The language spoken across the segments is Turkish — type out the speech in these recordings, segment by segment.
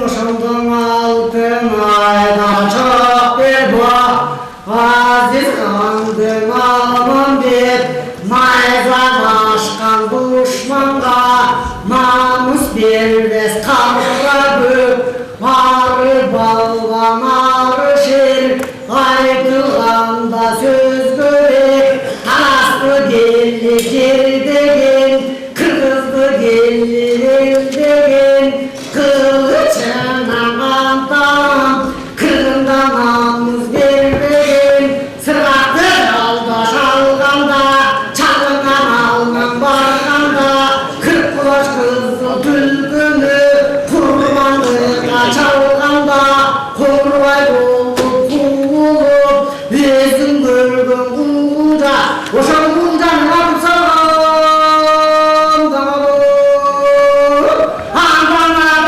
Ошондон алтын айда чок бербо Азиз кандың алмам деп найзалашкан душманга намыс бербес камга көк ары балган ары шер айтылганда сөз керек асты келди жер деген кыргызды келди эл деген кылычынан антан кыргында намыс бербеген сыргақты алдаш алганда чалынган алман барганда кырк кулач кызыл түлкүнү курмандыкка чалганда корбай болуп куулуп өзүң көргөн кулжа ошол кулжаны алып салган андан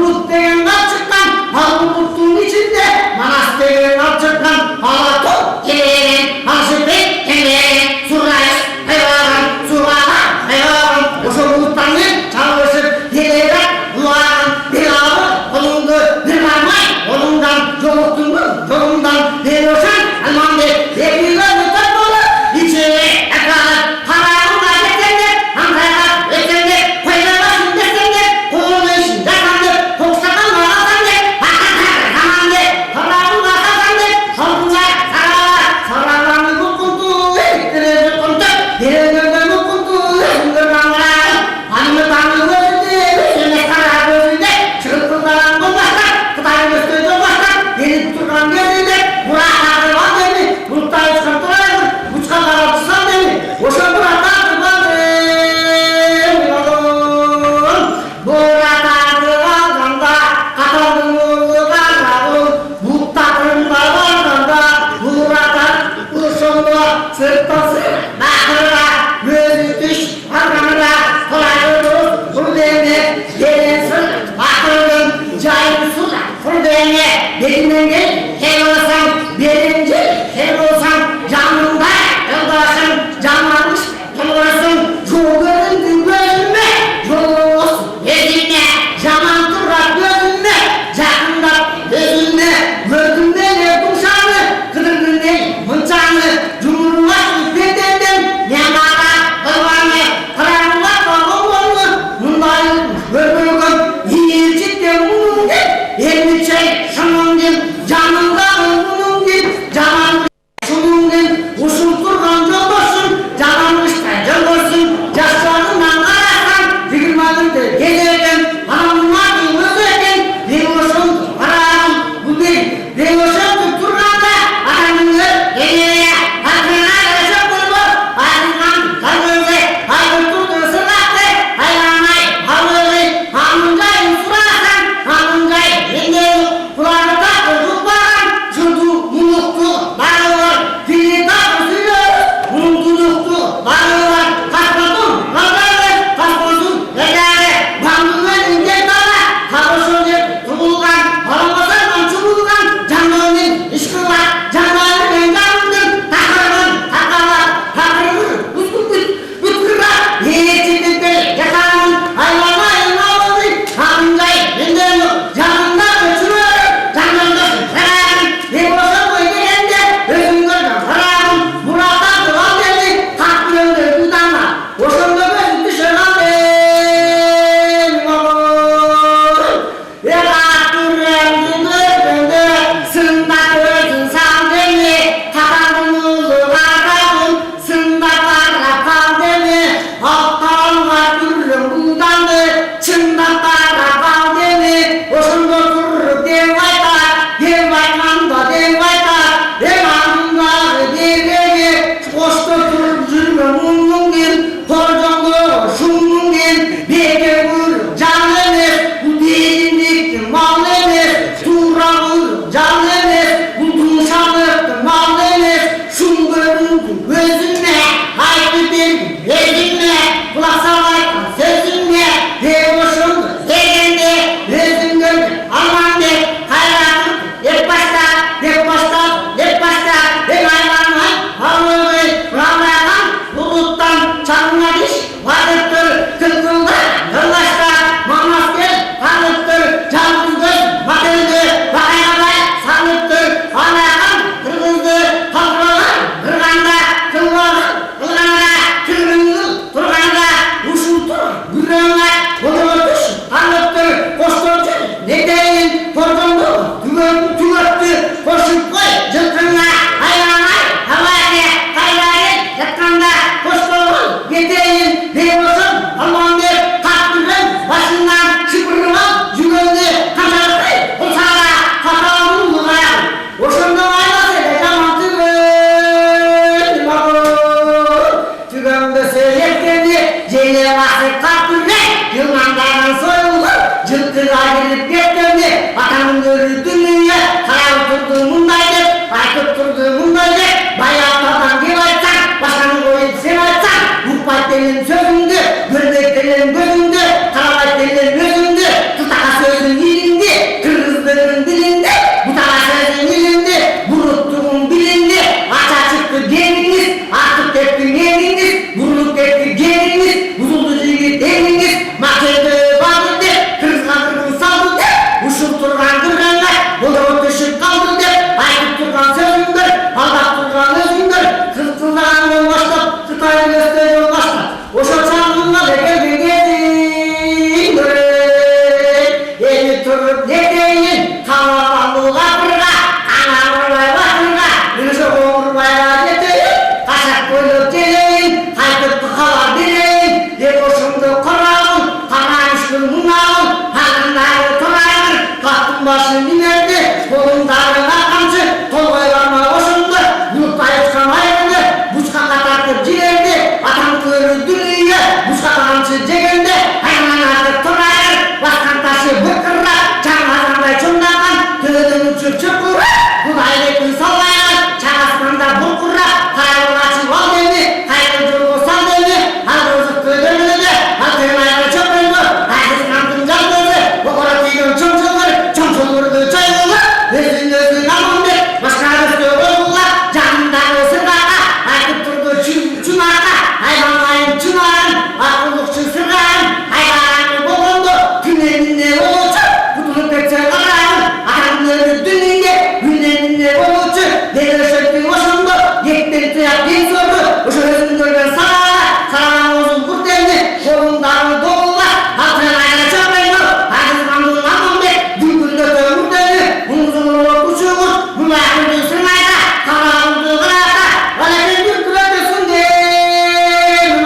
bulut degen at çıkkan, al bulutun içinde, manas degen at çıkkan, Alatun geleyen, Alşıpek geleyen, Surayız, hayvanım, Surayım, hayvanım, oşo bulutlarını çalışıp, geleyen, duvarın, bir ağır, olundu, bir marmay, olundan, yolundan, bir oşan, alman de, bir yılın tutmalı, içeri, ekranı, kararına geçende, Ankara'da, geçende, koylara sündesende, kolunu işinde kandı, koksakan mağazandı, hakandı, kararına kazandı, salgınlar, sararlarını kurtuldu, elektriği kurtuldu, direnlerden kurtuldu, sündürmanlar, hanımı tanrı gözünde, yüzüne karar gözünde, çıkıp kıldaran bulmazlar, kıtayı gösterdi olmazlar, gelip tutan gözünde, Burak ağrıvan demi, bulutlar çıkarttılar, uçkan aratısan demi, boşa Burak ağrıvan demi, Burak ağrıvan da, kataldın oğlu kararın, bulutların bağlardan da, Burak ağrıvan sırtası, bakırla, gözü düş, arkamda, kolaylı dur, kuru devne, gelin sırt, bakırın, cahil suda, kuru devne, belinden gel, her olsan, birinci, her olsan, canında, yoldaşın, canlanmış, yoldaşın, yol göründü gözüme, yol olsun, ezinle, zaman durak gözüme, yakında gözüme, gördüm beni kuşağını, kıdırdın beni mınçağını, cumhurbaşkanı bedenden, yanada, kırvanı, karanlığa kavga mundayım, bölbülgün, iyi cidden bunun gibi, elli çay, şunun gibi, canında bunun gibi, canan şunun gibi, usul turgan yoldaşın, cananmışta yoldaşın, yaşlarından ararsan, fikirmadın da gezerken, anamın özlerken, devoşun, ararım, bu değil, devoşun turganda, adamın geliyor, hakkına yaşam bulur, aydınlan, kalböze, aydın turdu sırlattı, hayranay, havlöze, hamıncay surasan, hamıncay, yengeyi, kulağını tatlı tutmadan, şurdu, muluktu, bağırır, dili tatlı sürüyor, mutluluktu, bağırır, kaspatun, kalböze, kaspatun, rekâre, bandından ince dağla, kavuşunca, tutulgan, aramazardan çubulgan, canlının işkı var, canlının engelindin, takırın, üskürler, yiğitçilikleri, yakanın, hayvana elmalıdır, hamıncay, benden yok, canında göçürür, canında sararım, bir boşa koydu elde, özümden sararım, Murat'a duvar geldi, kalktı öldü dudanla, boşumda gözü düşer lan benim oğlum, yarattır rengin özünde, sında gözün sandemi, takanın ulu kardeşim, sında parla pandemi, aptallar gülüm budandı, çında parla pandemi, boşumda durur dev ayta, dev anınları devreyi, koşta durur zülmü mummun gel, korcanlı şummun gel, beke vur canlemez, bu değinliktir mallemez, tuğra vur canlemez, bu tumşanlıktır mallemez, şun göründü gözünle, haydi benim ezinle, kulak salaytın sözünle, devoşumdur degende, gözün gördü aman de, hayratın hep başta, hep hayvanlar, havluğu, ramlayan, buluttan, çamına diş, varlıktır, kırkıldı, yoldaşta, mamasker, varlıktır, canlı göz, bakıldı, bakayabay, sarlıktır, ağlayan, kırgızdı, kalkılan, kırganda, kılganda, kırgınlı, turganda, uşultur, gürrenler, kolutuş, varlıktır, koşturtur, ne deyin, korkundu, tügöttü, koşup koy, cılkınla, hayvanlar, havaya, hayvanlar, yatkanda, koşturul, yedeyin, devosun, Allah'ın kalktırın, başından şıpırılan, cügöldü, kaçardı, uçara, katalım bulaya, boşunda ayvaz edeceğim tügöndü söyletkendi, ceyle vakit kalktırdı, yılmanlardan soyulur, cılkıga girip getkendi, vatanın görür dünya, karar oturduğu mundaydı, aytıp durduğu mundaydı, bayatlardan bir aytsan, başkanın koyup sen aytsan, Mukbat denen sözündü, Gölbek denen gözündü, Karabay denen gözündü, Tutaka sözün iyiliği görüp ne deyin kalabalığa kırga anamırlay bakırga Yunus'a oğurlaya ne deyin kaşak koyup deyin kayıp tıkala deyin de koşumdu korağın kanayışlı munağın halınları torayın kattın başı binerdi kolundarına kamçı tolgaylarına koşundu yurttayıp kamayındı buçka katartıp cilerdi atam kırı dünüye buçka kamçı cegende hayvanları torayın baskan taşı bıkkırla çağlarında çöndağın tığdın uçup çöpürü kudaylıkın sallayın çağasmanda burkurra karayol açı ol demdi kayın curgu sal demdi halgızık tığdönüdü halkırmayla çöpüldü hayız kantın canlısı okura tüydün çomçulurdu çayıldı özün alındı başka üstü oldular canından ısırgağa aytıp durdu çunarga hayvanlayın çunarın akıllıkçı sırgayın hayvanın boğuldu tünelinde olucu kutulup geçer karayın adamları dünüye günlerinde olucu deli şöktün hoşundu yekten tuyak bir sordu hoşu özün görgen sarana uzun kurt elini kolundan doğular altınayla çöpeydi hayız kandın alındı dülgünde dövür deli umuzunu kuşuğur bunlar bir sırmayda kanalındı kırada öyle bir kırada sündün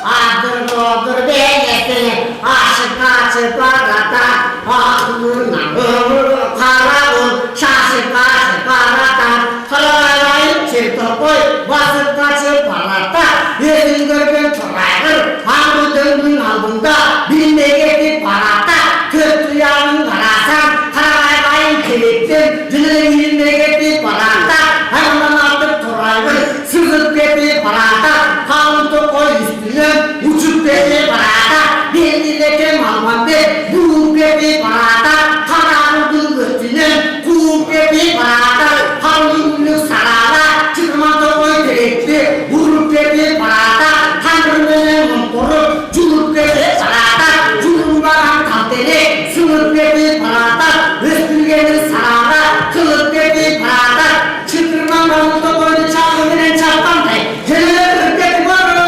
adır dodur beğesini aşık açıp arada aklına ömür karavun şaşık açıp arada kalaylayıp çirto koy basıp kaçıp arada yüzün görgün torayır hangi döndün aldığında birinde getip arada kötü yanın karasan kalaylayın kilittin dünün yerinde getip arada hayvandan aldık torayır sızıp getip arada kalın tokoy üstüne uçup getip arada delirdeki malmandı bulup getip arada kararıldın götüne kuğup getip arada halıyımlık sarada çıkma tokoy direkti vurup getip arada tanrının motoru culup getip arada culumbaran kalteni sınıp getip arada üstülgenin sarada kılıp getip arada çıtırmanın tokoyunu çağırınen çaptan tay jeneler getip arada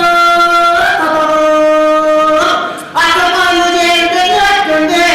Atamayı yerde döktüğünde,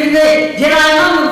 Şimdi Celal'ın